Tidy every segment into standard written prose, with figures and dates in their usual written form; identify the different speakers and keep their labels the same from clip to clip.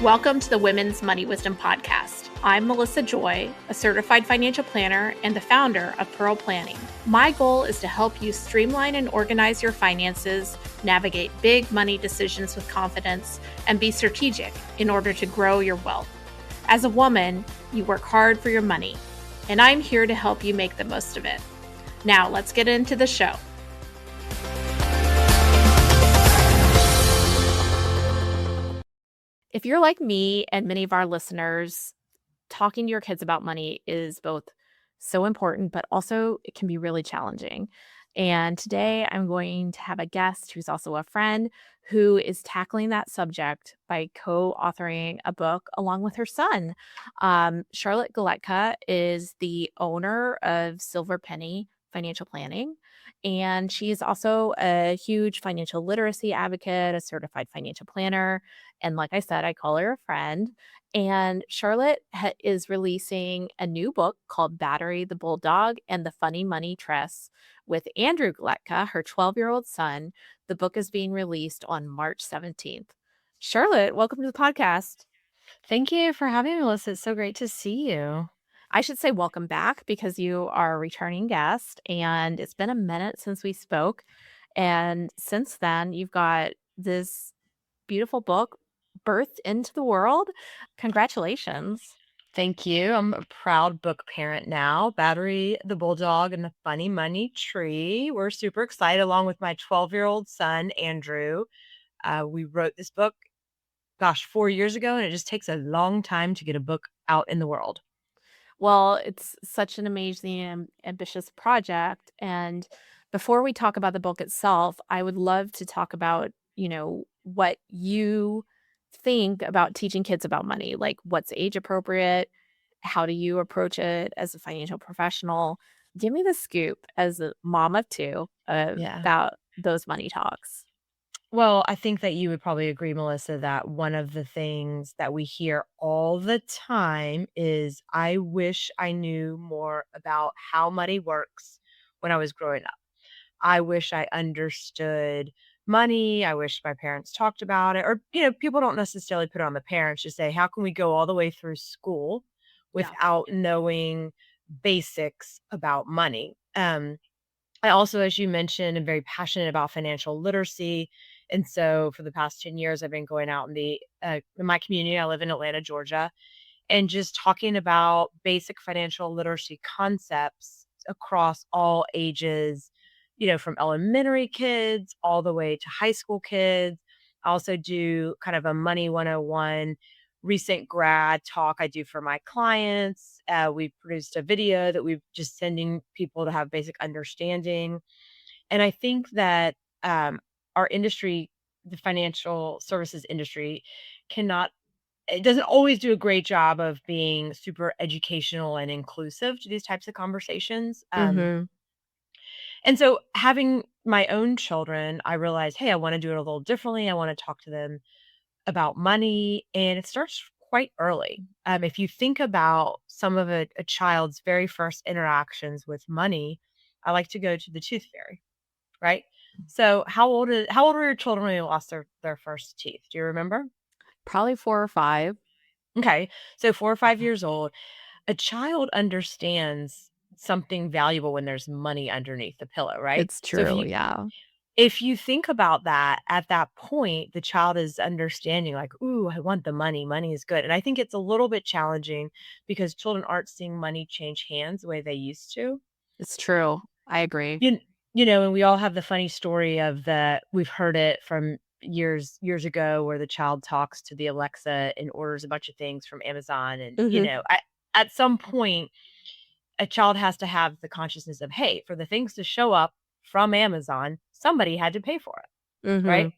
Speaker 1: Welcome to the Women's Money Wisdom Podcast. I'm Melissa Joy, a certified financial planner and the founder of Pearl Planning. My goal is to help you streamline and organize your finances, navigate big money decisions with confidence, and be strategic in order to grow your wealth. As a woman, you work hard for your money, and I'm here to help you make the most of it. Now, let's get into the show. If you're like me and many of our listeners, talking to your kids about money is both so important, but also it can be really challenging. And today I'm going to have a guest who's also a friend who is tackling that subject by co-authoring a book along with her son. Charlotte Geletka is the owner of Silver Penny Financial Planning. And she is also a huge financial literacy advocate, a certified financial planner. And like I said, I call her a friend. And Charlotte is releasing a new book called Battery the Bulldog and the Funny Money Tress with Andrew Geletka, her 12-year-old son. The book is being released on March 17th. Charlotte, welcome to the podcast.
Speaker 2: Thank you for having me, Melissa. It's so great to see you.
Speaker 1: I should say welcome back because you are a returning guest, and it's been a minute since we spoke. And since then, you've got this beautiful book birthed into the world. Congratulations.
Speaker 2: Thank you. I'm a proud book parent now. Battery the Bulldog and the Funny Money Tree. We're super excited along with my 12-year-old son, Andrew. We wrote this book, 4 years ago, and it just takes a long time to get a book out in the world.
Speaker 1: Well, it's such an amazing and ambitious project. And before we talk about the book itself, I would love to talk about, what you think about teaching kids about money, like what's age appropriate, how do you approach it as a financial professional? Give me the scoop as a mom of two
Speaker 2: Yeah.
Speaker 1: about those money talks.
Speaker 2: Well, I think that you would probably agree, Melissa, that one of the things that we hear all the time is, I wish I knew more about how money works when I was growing up. I wish I understood money. I wish my parents talked about it. Or, people don't necessarily put it on the parents, just say, how can we go all the way through school
Speaker 1: Yeah.
Speaker 2: without knowing basics about money? I also, as you mentioned, am very passionate about financial literacy. And so for the past 10 years, I've been going out in my community. I live in Atlanta, Georgia, and just talking about basic financial literacy concepts across all ages, from elementary kids all the way to high school kids. I also do kind of a money 101 recent grad talk I do for my clients. We produced a video that we've just sending people to have basic understanding. And I think that our industry, the financial services industry, cannot it doesn't always do a great job of being super educational and inclusive to these types of conversations.
Speaker 1: Mm-hmm.
Speaker 2: And so having my own children, I realized, hey, I want to do it a little differently. I want to talk to them about money, and it starts quite early. If you think about some of a child's very first interactions with money, I like to go to the tooth fairy, right? So how old were your children when they lost their first teeth? Do you remember?
Speaker 1: Probably 4 or 5.
Speaker 2: Okay. So 4 or 5 years old, a child understands something valuable when there's money underneath the pillow, right?
Speaker 1: It's
Speaker 2: So if
Speaker 1: true.
Speaker 2: you
Speaker 1: Yeah.
Speaker 2: if you think about that, at that point, the child is understanding like, "Ooh, I want the money. Money is good." And I think it's a little bit challenging because children aren't seeing money change hands the way they used to.
Speaker 1: It's true. I agree.
Speaker 2: You and we all have the funny story of we've heard it from years ago where the child talks to the Alexa and orders a bunch of things from Amazon. And,
Speaker 1: Mhm.
Speaker 2: at some point, a child has to have the consciousness of, hey, for the things to show up from Amazon, somebody had to pay for it, right?
Speaker 1: Mhm.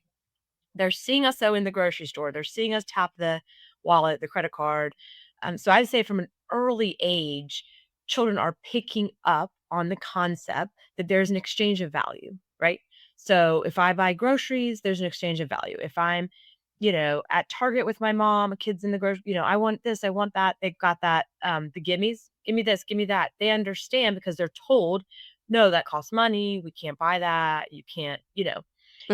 Speaker 2: They're seeing us though in the grocery store. They're seeing us tap the wallet, the credit card. So I'd say from an early age, children are picking up on the concept that there's an exchange of value, right? So if I buy groceries, there's an exchange of value. If I'm, at Target with my mom, kids in the grocery, I want this, I want that. They've got that, the gimmies, give me this, give me that. They understand because they're told, no, that costs money. We can't buy that. You can't.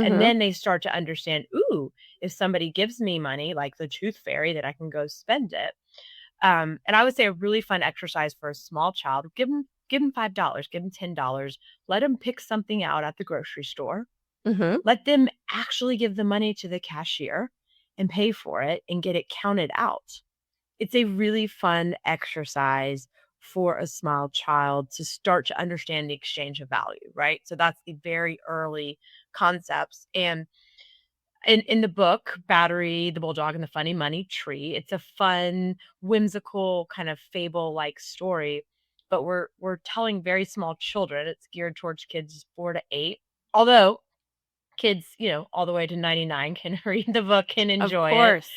Speaker 2: And
Speaker 1: Mhm.
Speaker 2: then they start to understand, ooh, if somebody gives me money, like the tooth fairy, that I can go spend it. And I would say a really fun exercise for a small child, give them $5, give them $10, let them pick something out at the grocery store.
Speaker 1: Mhm.
Speaker 2: Let them actually give the money to the cashier and pay for it and get it counted out. It's a really fun exercise for a small child to start to understand the exchange of value, right? So that's the very early concepts. And in the book, Battery, the Bulldog, and the Funny Money Tree, it's a fun, whimsical kind of fable-like story, but we're telling very small children. It's geared towards kids 4 to 8. Although kids, all the way to 99 can read the book and
Speaker 1: Of
Speaker 2: enjoy it.
Speaker 1: course.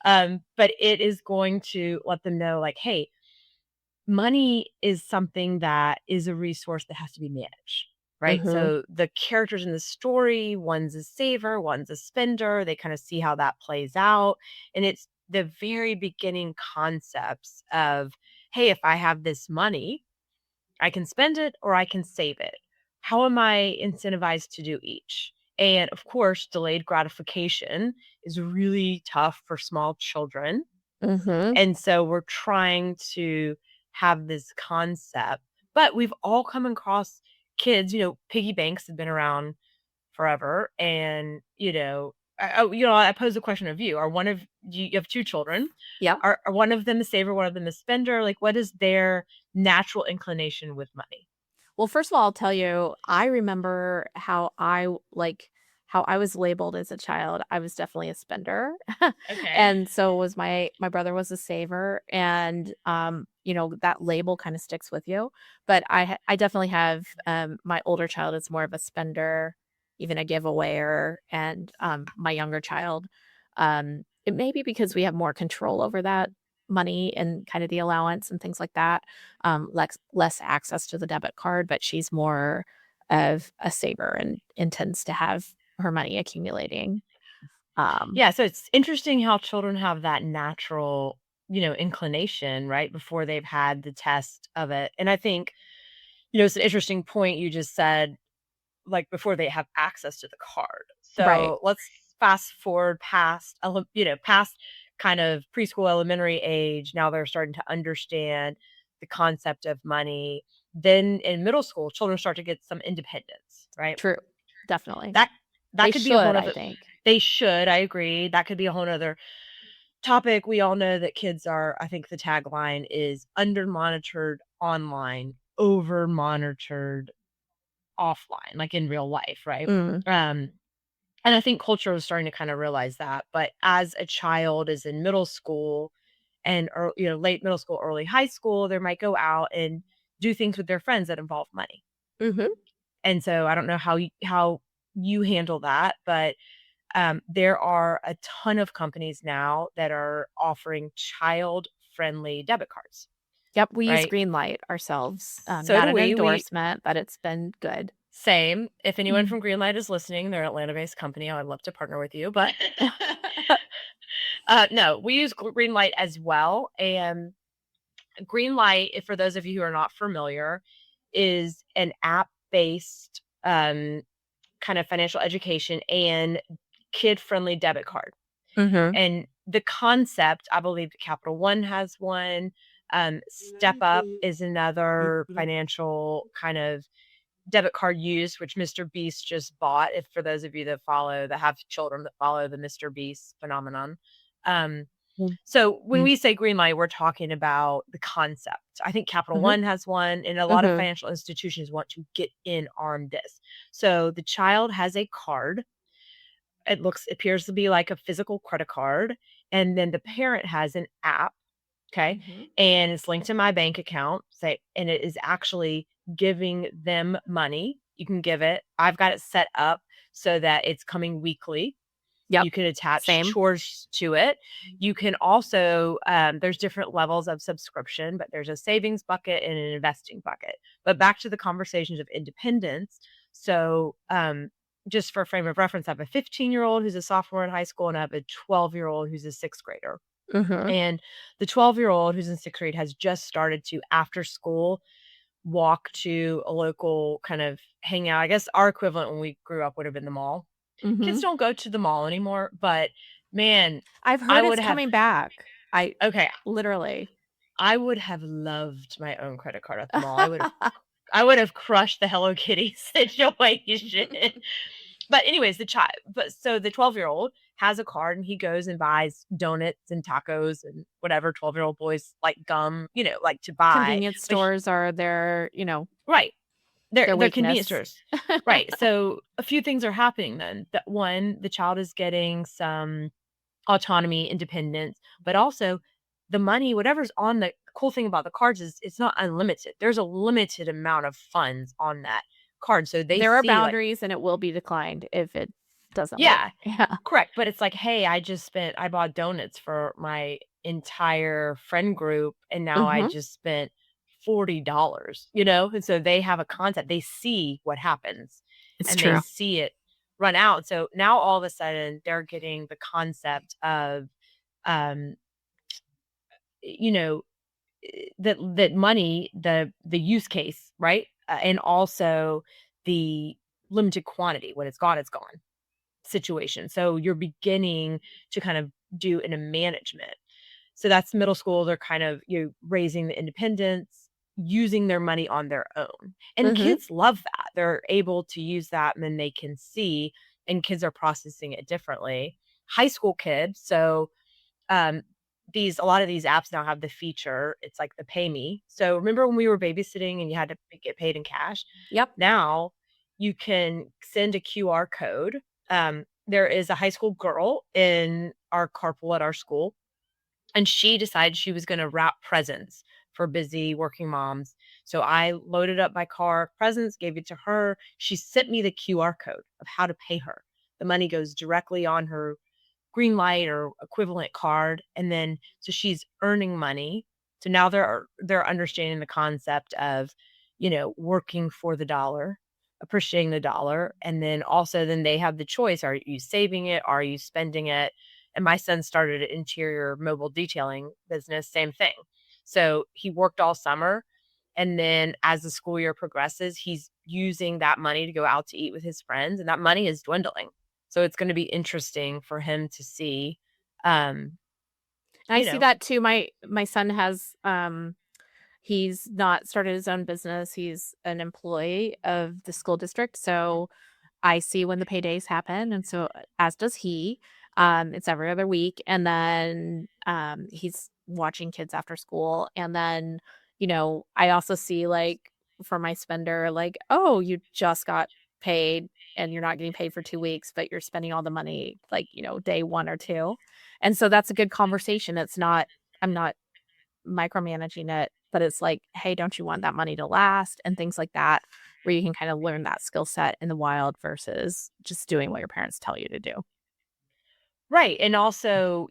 Speaker 2: But it is going to let them know, like, hey, money is something that is a resource that has to be managed, right?
Speaker 1: Mhm.
Speaker 2: So the characters in the story, one's a saver, one's a spender. They kind of see how that plays out. And it's the very beginning concepts of, hey, if I have this money, I can spend it or I can save it. How am I incentivized to do each? And of course, delayed gratification is really tough for small children,
Speaker 1: Mhm.
Speaker 2: and so we're trying to have this concept, but we've all come across kids, piggy banks have been around forever. And, I pose the question of you. Are one of you have two children.
Speaker 1: Yep.
Speaker 2: Are one of them a saver, one of them a spender? Like, what is their natural inclination with money?
Speaker 1: Well, first of all, I'll tell you, I remember how I was labeled as a child. I was definitely a spender.
Speaker 2: Okay.
Speaker 1: And so was my brother was a saver, and that label kind of sticks with you. But I definitely have my older child is more of a spender, even a giveawayer, and my younger child it may be because we have more control over that money and kind of the allowance and things like that, less access to the debit card, but she's more of a saver and intends to have her money accumulating. Um,
Speaker 2: Yeah, so it's interesting how children have that natural, inclination right before they've had the test of it. And I think, it's an interesting point you just said, like, before they have access to the card.
Speaker 1: right.
Speaker 2: So let's fast forward past, past kind of preschool, elementary age. Now they're starting to understand the concept of money. Then in middle school, children start to get some independence, right?
Speaker 1: True. Definitely.
Speaker 2: That that
Speaker 1: They
Speaker 2: could be a whole
Speaker 1: should, I
Speaker 2: nother.
Speaker 1: think.
Speaker 2: They should, I agree. That could be a whole nother topic. We all know that kids are, I think the tagline is under monitored online, over monitored offline, like in real life, right?
Speaker 1: Mm,
Speaker 2: Um, and I think culture is starting to kind of realize that. But as a child is in middle school and or late middle school, early high school, they might go out and do things with their friends that involve money.
Speaker 1: mhm,
Speaker 2: And so I don't know how you handle that, but there are a ton of companies now that are offering child friendly debit cards,
Speaker 1: yep, we use
Speaker 2: right?
Speaker 1: Greenlight ourselves,
Speaker 2: So
Speaker 1: not
Speaker 2: do
Speaker 1: an
Speaker 2: we. We
Speaker 1: endorsement, but it's been good.
Speaker 2: Same. If anyone
Speaker 1: Mm.
Speaker 2: from Greenlight is listening, they're an Atlanta-based company. I would love to partner with you, but no, we use Greenlight as well. And Greenlight, if for those of you who are not familiar, is an app-based kind of financial education and kid-friendly debit card.
Speaker 1: Mhm,
Speaker 2: And the concept, I believe Capital One has one. Step Up is another financial kind of debit card use, which Mr. Beast just bought. If for those of you that have children that follow the Mr. Beast phenomenon. Um,
Speaker 1: mm,
Speaker 2: so when
Speaker 1: mm,
Speaker 2: we say green light, we're talking about the concept. I think Capital
Speaker 1: mhm,
Speaker 2: One has one, and a lot of
Speaker 1: mhm,
Speaker 2: financial institutions want to get in on this. So the child has a card. Appears to be like a physical credit card, and then the parent has an app. Okay.
Speaker 1: mhm.
Speaker 2: And it's linked to my bank account, say, and it is actually giving them money. You can give it. I've got it set up so that it's coming weekly.
Speaker 1: Yep,
Speaker 2: You can attach
Speaker 1: same.
Speaker 2: chores to it. You can also, there's different levels of subscription, but there's a savings bucket and an investing bucket. But back to the conversations of independence. So, just for a frame of reference, I have a 15-year-old who's a sophomore in high school, and I have a 12-year-old who's a sixth grader.
Speaker 1: Mhm,
Speaker 2: And the 12-year-old who's in sixth grade has just started to, after school, walk to a local kind of hangout. I guess our equivalent when we grew up would have been the mall. Kids
Speaker 1: Mhm.
Speaker 2: don't go to the mall anymore, but man,
Speaker 1: I've
Speaker 2: I
Speaker 1: heard
Speaker 2: would
Speaker 1: it's
Speaker 2: have
Speaker 1: coming back. I
Speaker 2: okay,
Speaker 1: literally.
Speaker 2: I would have loved my own credit card at the mall. I would have crushed the Hello Kitty situation. But anyways, so the 12-year-old has a card and he goes and buys donuts and tacos and whatever 12-year-old boys like gum, like to buy.
Speaker 1: Convenience
Speaker 2: But
Speaker 1: stores are their,
Speaker 2: right. They're
Speaker 1: their
Speaker 2: they're convenience
Speaker 1: weakness.
Speaker 2: stores. Right. So a few things are happening then. That one, the child is getting some autonomy, independence, but also the money, whatever's on the cool thing about the cards is it's not unlimited. There's a limited amount of funds on that card. So they
Speaker 1: There are
Speaker 2: see like,
Speaker 1: boundaries, and it will be declined if it doesn't work.
Speaker 2: yeah,
Speaker 1: Yeah.
Speaker 2: correct. But it's like, hey, I bought donuts for my entire friend group and now I
Speaker 1: Mhm.
Speaker 2: just spent $40. And so they have a concept. They see what happens
Speaker 1: It's
Speaker 2: and they
Speaker 1: true.
Speaker 2: see it run out. So now all of a sudden they're getting the concept of um you know that money, the use case, right? And also the limited quantity. When it's gone situation. So you're beginning to kind of do in a management. So that's middle school. They're kind of raising the independence, using their money on their own. And
Speaker 1: Mhm.
Speaker 2: kids love that. They're able to use that and then they can see, and kids are processing it differently. High school kids, so um a lot of these apps now have the feature, it's like the pay me. So remember when we were babysitting and you had to get paid in cash?
Speaker 1: Yep.
Speaker 2: Now you can send a QR code. There is a high school girl in our carpool at our school, and she decided she was going to wrap presents for busy working moms. So I loaded up my car of presents, gave it to her. She sent me the QR code of how to pay her. The money goes directly on her Greenlight or equivalent card, and then so she's earning money. So now they're understanding the concept of, working for the dollar, appreciating the dollar, and then also then they have the choice: are you saving it? Are you spending it? And my son started an interior mobile detailing business, same thing. So he worked all summer, and then as the school year progresses, he's using that money to go out to eat with his friends, and that money is dwindling. So it's gonna be interesting for him to see, um,
Speaker 1: And I
Speaker 2: you
Speaker 1: see
Speaker 2: know
Speaker 1: that too. My son has, he's not started his own business. He's an employee of the school district, so I see when the paydays happen, and so as does he. It's every other week, and then, he's watching kids after school, and then, I also see, like, for my spender, like, "Oh, you just got paid, and you're not getting paid for 2 weeks, but you're spending all the money, like, day 1 or 2." And so that's a good conversation. I'm not micromanaging it, but it's like, "Hey, don't you want that money to last?" And things like that, where you can kind of learn that skill set in the wild versus just doing what your parents tell you to do.
Speaker 2: right, and also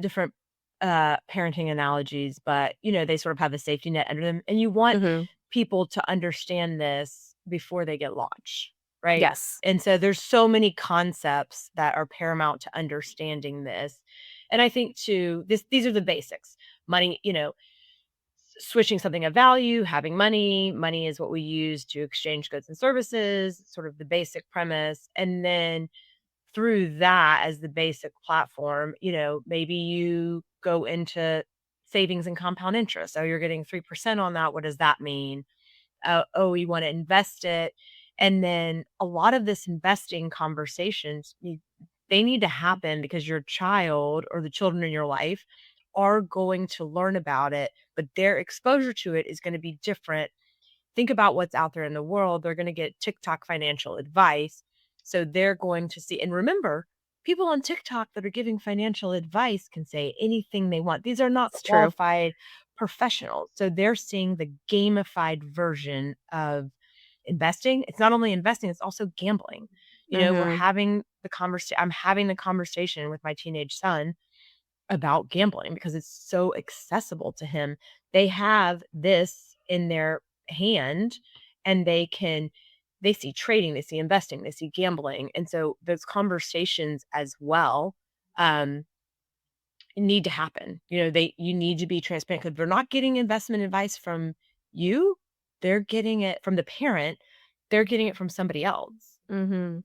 Speaker 2: different, parenting analogies, but, they sort of have a safety net under them, and you want
Speaker 1: Mhm.
Speaker 2: people to understand this before they get launched, right?
Speaker 1: Yes.
Speaker 2: And so there's so many concepts that are paramount to understanding this, and I think too, these are the basics. Money, switching something of value, having money. Money is what we use to exchange goods and services, sort of the basic premise. And then through that as the basic platform, maybe you go into savings and compound interest. Oh, you're getting 3% on that. What does that mean? Oh, you want to invest it. And then a lot of this investing conversations, they need to happen because your child or the children in your life are going to learn about it, but their exposure to it is going to be different. Think about what's out there in the world. They're going to get TikTok financial advice. So they're going to see, and remember, people on TikTok that are giving financial advice can say anything they want. These are not
Speaker 1: It's true.
Speaker 2: qualified professionals. So they're seeing the gamified version of investing. It's not only investing, it's also gambling.
Speaker 1: Mhm.
Speaker 2: I'm having the conversation with my teenage son about gambling because it's so accessible to him. They have this in their hand and they see trading, they see investing, they see gambling. And so those conversations as well, um, need to happen. You need to be transparent because they're not getting investment advice from you. They're getting it from the parent. They're getting it from somebody else,
Speaker 1: Mhm.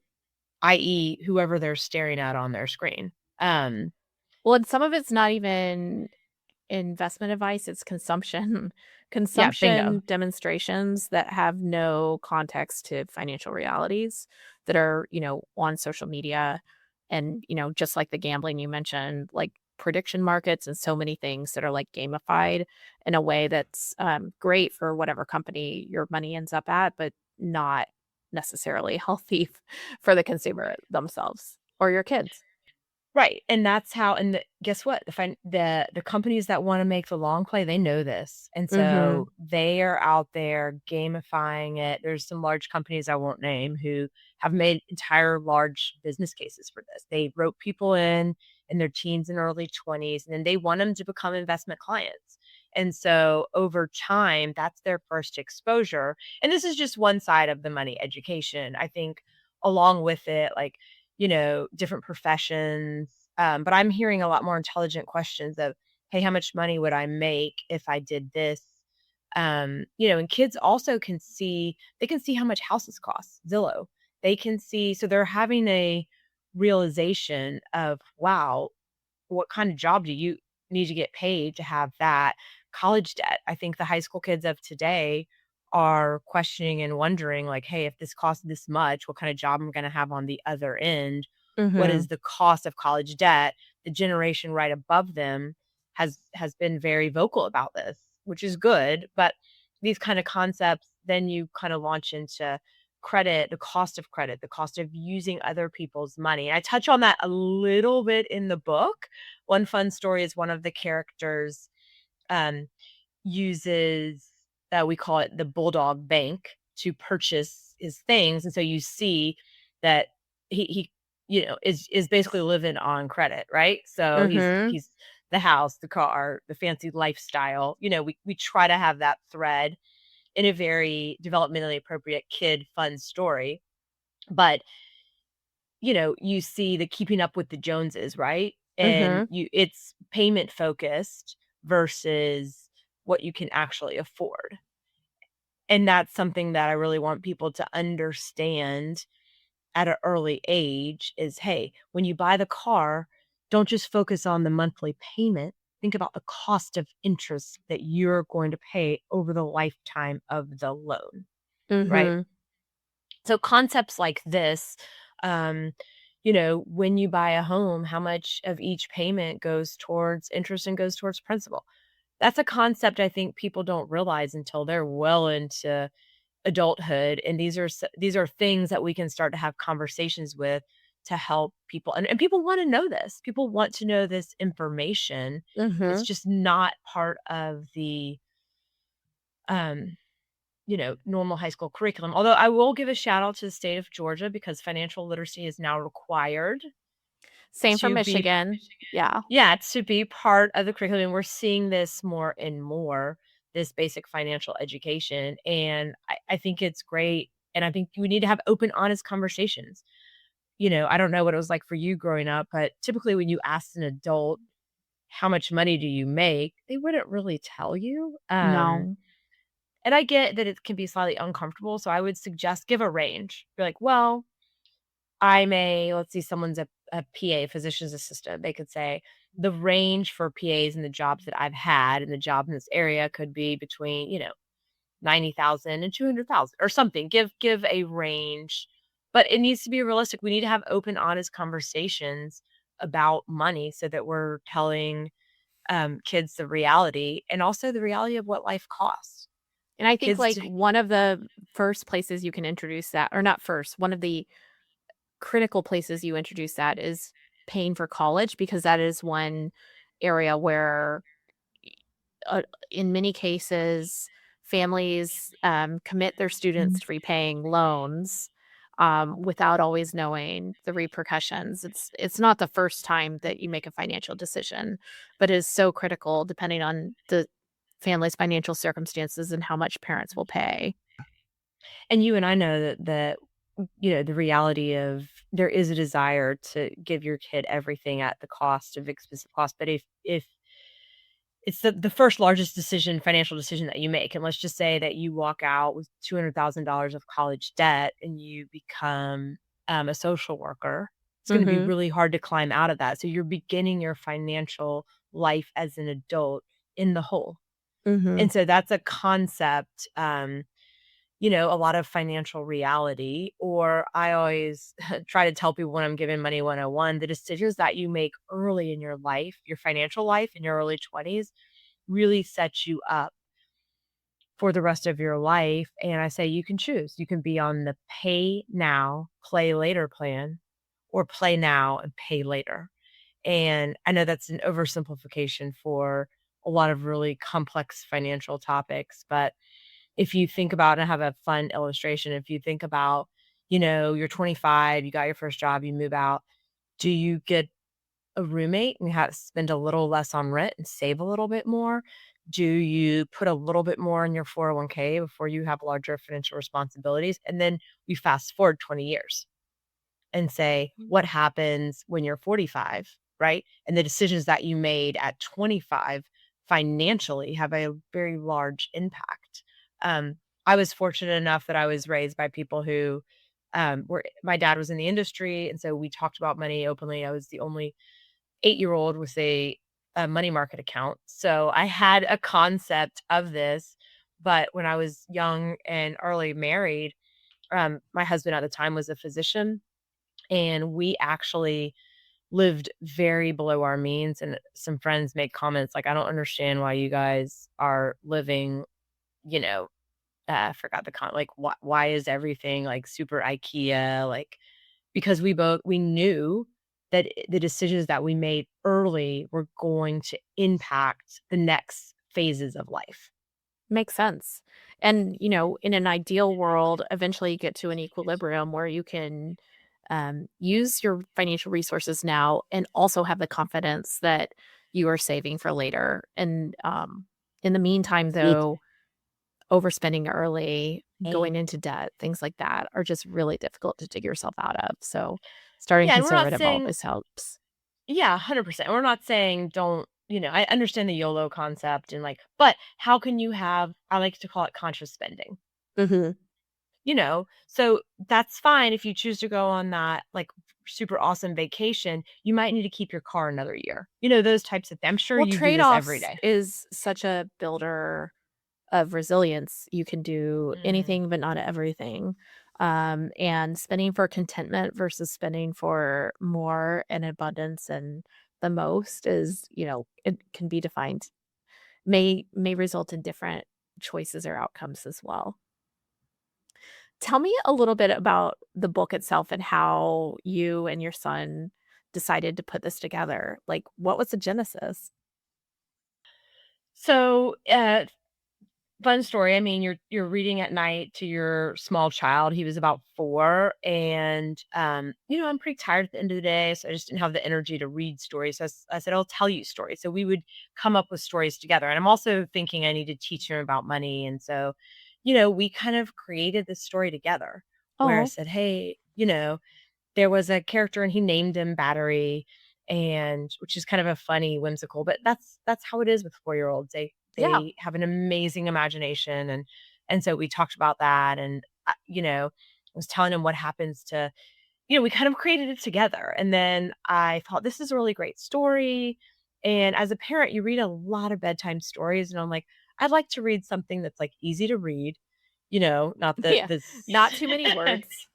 Speaker 2: i.e., whoever they're staring at on their screen. Um,
Speaker 1: Well, and some of it's not even investment advice, it's consumption.
Speaker 2: yeah, bingo.
Speaker 1: Consumption demonstrations that have no context to financial realities that are, on social media and, just like the gambling you mentioned, like prediction markets and so many things that are like gamified in a way that's great for whatever company your money ends up at, but not necessarily healthy for the consumer themselves or your kids.
Speaker 2: Right, and that's how and guess what? The companies that wanna make the long play, they know this, and so
Speaker 1: Mhm.
Speaker 2: they are out there gamifying it. There's some large companies I won't name who have made entire large business cases for this. They wrote people in their teens and early 20s, and then they want them to become investment clients, and so over time, that's their first exposure, and this is just one side of the money education. I think along with it, like, different professions. But I'm hearing a lot more intelligent questions of, hey, how much money would I make if I did this? And kids also they can see how much houses cost, Zillow. They can see, so they're having a realization of, wow, what kind of job do you need to get paid to have that college debt? I think the high school kids of today are questioning and wondering like, "Hey, if this costs this much, what kind of job I'm gonna have on the other end? What is
Speaker 1: Mhm.
Speaker 2: the cost of college debt?" The generation right above them has been very vocal about this, which is good, but these kind of concepts, then you kind of launch into credit, the cost of using other people's money. I touch on that a little bit in the book. One fun story is one of the characters, um, uses we call it the Bulldog bank to purchase his things, and so you see that he is basically living on credit, right? So
Speaker 1: Mhm.
Speaker 2: he's the house, the car, the fancy lifestyle. We try to have that thread in a very developmentally appropriate kid fun story, but you see the keeping up with the Joneses, right? And
Speaker 1: Mhm.
Speaker 2: it's payment focused versus what you can actually afford. And that's something that I really want people to understand at an early age is, hey, when you buy the car, don't just focus on the monthly payment. Think about the cost of interest that you're going to pay over the lifetime of the loan, right?
Speaker 1: Mhm.
Speaker 2: So concepts like this, um, when you buy a home, how much of each payment goes towards interest and goes towards principal? That's a concept I think people don't realize until they're well into adulthood, and these are things that we can start to have conversations with to help people, and people want to know this. People want to know this information. It's
Speaker 1: Mhm.
Speaker 2: just not part of the um normal high school curriculum. Although I will give a shout out to the state of Georgia because financial literacy is now required
Speaker 1: Same for
Speaker 2: to be
Speaker 1: Michigan. Yeah.
Speaker 2: yeah, to be part of the curriculum. We're seeing this more and more, this basic financial education. And I think it's great. And I think we need to have open, honest conversations. I don't know what it was like for you growing up, but typically when you asked an adult, how much money do you make? They wouldn't really tell you.
Speaker 1: No.
Speaker 2: And I get that it can be slightly uncomfortable, so I would suggest give a range. Be like, "Well, let's see, someone's a PA, physician's assistant. They could say, "The range for PAs and the jobs that I've had and the job in this area could be between, 90,000 and 200,000 or something." Give a range, but it needs to be realistic. We need to have open, honest conversations about money so that we're telling, kids the reality and also the reality of what life costs.
Speaker 1: And I think,
Speaker 2: Kids
Speaker 1: like,
Speaker 2: d
Speaker 1: one of the first places you can introduce that, or not first, one of the critical places you introduce that is paying for college, because that is one area where, uh, in many cases, families, commit their students to repaying loans, without always knowing the repercussions. It's not the first time that you make a financial decision, but it is so critical depending on the family's financial circumstances and how much parents will pay.
Speaker 2: And you and I know that the reality of there is a desire to give your kid everything at the cost of expensive cost, but if it's the first largest decision financial decision that you make, and let's just say that you walk out with $200,000 of college debt and you become, a social worker, it's gonna be
Speaker 1: Mhm.
Speaker 2: really hard to climb out of that, so you're beginning your financial life as an adult in the hole,
Speaker 1: Mhm.
Speaker 2: and so that's a concept, a lot of financial reality, or I always try to tell people when I'm giving Money 101, the decisions that you make early in your life, your financial life in your early 20s really sets you up for the rest of your life. And I say you can choose. You can be on the pay now, play later plan, or play now and pay later. And I know that's an oversimplification for a lot of really complex financial topics, but if you think about and have a fun illustration, if you think about, you're 25, you got your first job, you move out, do you get a roommate and have to spend a little less on rent and save a little bit more? Do you put a little bit more in your 401k before you have larger financial responsibilities? And then we fast forward 20 years and say, what happens when you're 45, right? And the decisions that you made at 25 financially have a very large impact. Um, I was fortunate enough that I was raised by people who were my dad was in the industry. And so we talked about money openly. I was the only 8-year-old with a money market account. So I had a concept of this. But when I was young and early married, my husband at the time was a physician, and we actually lived very below our means. And some friends made comments like, I don't understand why you guys are living, you know, I forgot like, why is everything like super IKEA? Like, because we knew that the decisions that we made early were going to impact the next phases of life.
Speaker 1: Makes sense. And, in an ideal world, eventually you get to an equilibrium where you can use your financial resources now and also have the confidence that you are saving for later. And in the meantime,
Speaker 2: Ye
Speaker 1: though, overspending early,
Speaker 2: Hey.
Speaker 1: going into debt, things like that are just really difficult to dig yourself out of. So starting
Speaker 2: Yeah, and we're not
Speaker 1: conservative
Speaker 2: saying
Speaker 1: always helps.
Speaker 2: yeah, 100%. We're not saying don't, I understand the YOLO concept and like, but how can you have I like to call it conscious spending.
Speaker 1: Mhm.
Speaker 2: So that's fine if you choose to go on that like super awesome vacation, you might need to keep your car another year. Those types of I'm sure
Speaker 1: Well,
Speaker 2: you do this every
Speaker 1: trade-offs
Speaker 2: day.
Speaker 1: is such a builder of resilience. You can do
Speaker 2: Mm,
Speaker 1: anything, but not everything. And spending for contentment versus spending for more and abundance and the most is, it can be defined, may result in different choices or outcomes as well. Tell me a little bit about the book itself and how you and your son decided to put this together. Like, what was the genesis?
Speaker 2: so, fun story. I mean, you're reading at night to your small child. He was about 4, and, I'm pretty tired at the end of the day, so I just didn't have the energy to read stories. So I said, "I'll tell you stories." So we would come up with stories together, and I'm also thinking I need to teach him about money, and so, we kind of created this story together where I
Speaker 1: Oh,
Speaker 2: said, "Hey," there was a character and he named him Battery, and which is kind of a funny, whimsical, but that's how it is with 4-year-olds.
Speaker 1: yeah.
Speaker 2: They have an amazing imagination, and so we talked about that, and, I was telling him what happens to we kind of created it together, and then I thought, "This is a really great story," and as a parent, you read a lot of bedtime stories, and I'm like, "I'd like to read something that's, like, easy to read," not the
Speaker 1: Yeah.
Speaker 2: this
Speaker 1: Not too many words.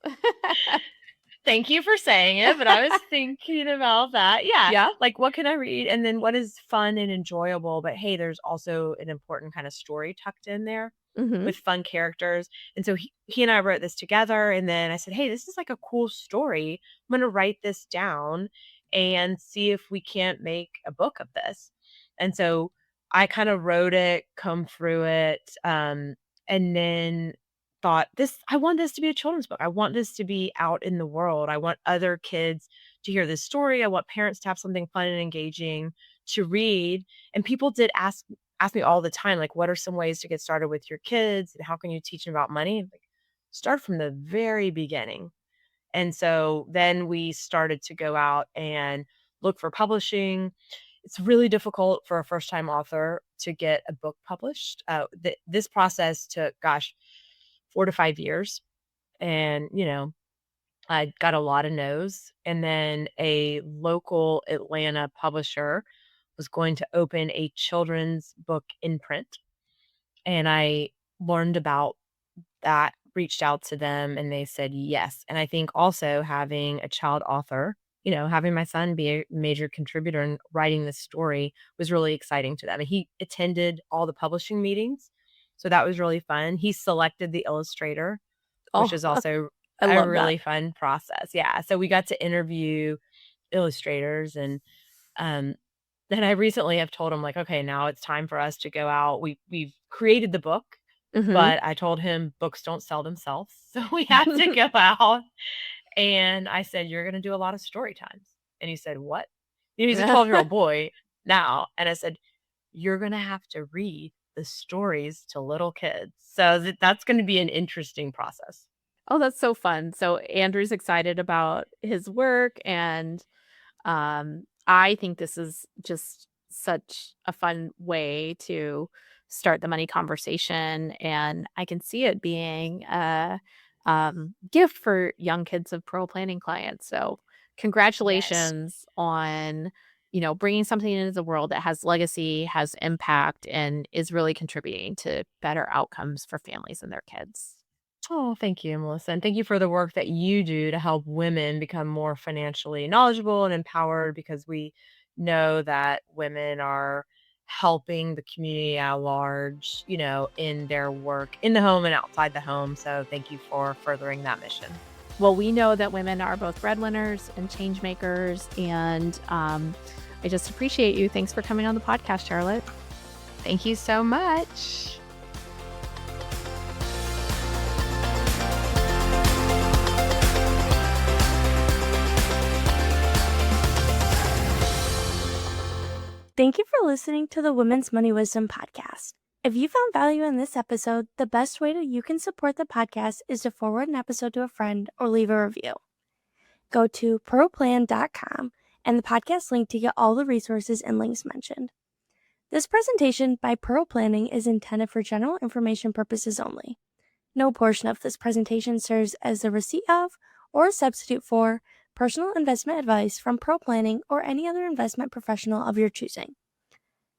Speaker 2: Thank you for saying it, but I was thinking about that. Yeah,
Speaker 1: Yeah.
Speaker 2: like, what can I read? And then what is fun and enjoyable, but, hey, there's also an important kinda story tucked in there
Speaker 1: Mhm.
Speaker 2: with fun characters, and so he and I wrote this together, and then I said, "Hey, this is, like, a cool story. I'm gonna write this down and see if we can't make a book of this." And so I kinda wrote it, combed through it, and then thought, "This I want this to be a children's book. I want this to be out in the world. I want other kids to hear this story. I want parents to have something fun and engaging to read." And people did ask me all the time, like, "What are some ways to get started with your kids, and how can you teach them about money?" Like, start from the very beginning. And so then we started to go out and look for publishing. It's really difficult for a first time author to get a book published. This process took, gosh, 4 to 5 years. And, I got a lot of no's. And then a local Atlanta publisher was going to open a children's book imprint. And I learned about that, reached out to them, and they said yes. And I think also having a child author, having my son be a major contributor in writing this story was really exciting to them. And he attended all the publishing meetings. So that was really fun. He selected the illustrator, which
Speaker 1: Oh,
Speaker 2: is also
Speaker 1: I
Speaker 2: a
Speaker 1: love that.
Speaker 2: really fun process. Yeah. So we got to interview illustrators, and um then I recently have told him, like, okay, now it's time for us to go out. We've created the book,
Speaker 1: Mhm.
Speaker 2: but I told him books don't sell themselves. So we have to go out. And I said, "You're gonna do a lot of story times." And he said, "What?" He's a 12-year-old boy now. And I said, "You're gonna have to read the stories to little kids." So that's gonna be an interesting process.
Speaker 1: Oh, that's so fun. So Andrew's excited about his work, and I think this is just such a fun way to start the money conversation, and I can see it being a gift for young kids of pro planning clients. So,
Speaker 2: Yes.
Speaker 1: congratulations on bringing something into the world that has legacy, has impact, and is really contributing to better outcomes for families and their kids.
Speaker 2: Oh, thank you, Melissa. And thank you for the work that you do to help women become more financially knowledgeable and empowered, because we know that women are helping the community at large, in their work in the home and outside the home. So thank you for furthering that mission.
Speaker 1: Well, we know that women are both breadwinners and change makers, and I just appreciate you. Thanks for coming on the podcast, Charlotte.
Speaker 2: Thank you so much.
Speaker 3: Thank you for listening to the Women's Money Wisdom podcast. If you found value in this episode, the best way that you can support the podcast is to forward an episode to a friend or leave a review. Go to proplan.com and the podcast link to get all the resources and links mentioned. This presentation by Pro Planning is intended for general information purposes only. No portion of this presentation serves as a receipt of or a substitute for personal investment advice from Pro Planning or any other investment professional of your choosing.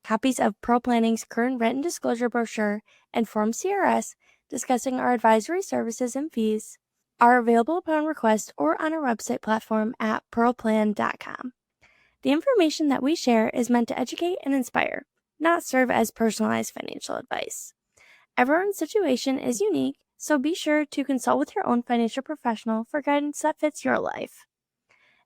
Speaker 3: Copies of Pro Planning's current written disclosure brochure and Form CRS discussing our advisory services and fees are available upon request or on our website platform at proplan.com. The information that we share is meant to educate and inspire, not serve as personalized financial advice. Everyone's situation is unique, so be sure to consult with your own financial professional for guidance that fits your life.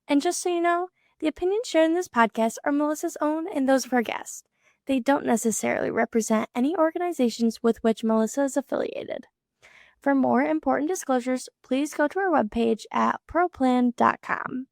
Speaker 3: And just so you know, the opinions shared in this podcast are Melissa's own and those of her guests. They don't necessarily represent any organizations with which Melissa is affiliated. For more important disclosures, please go to our webpage at proplan.com.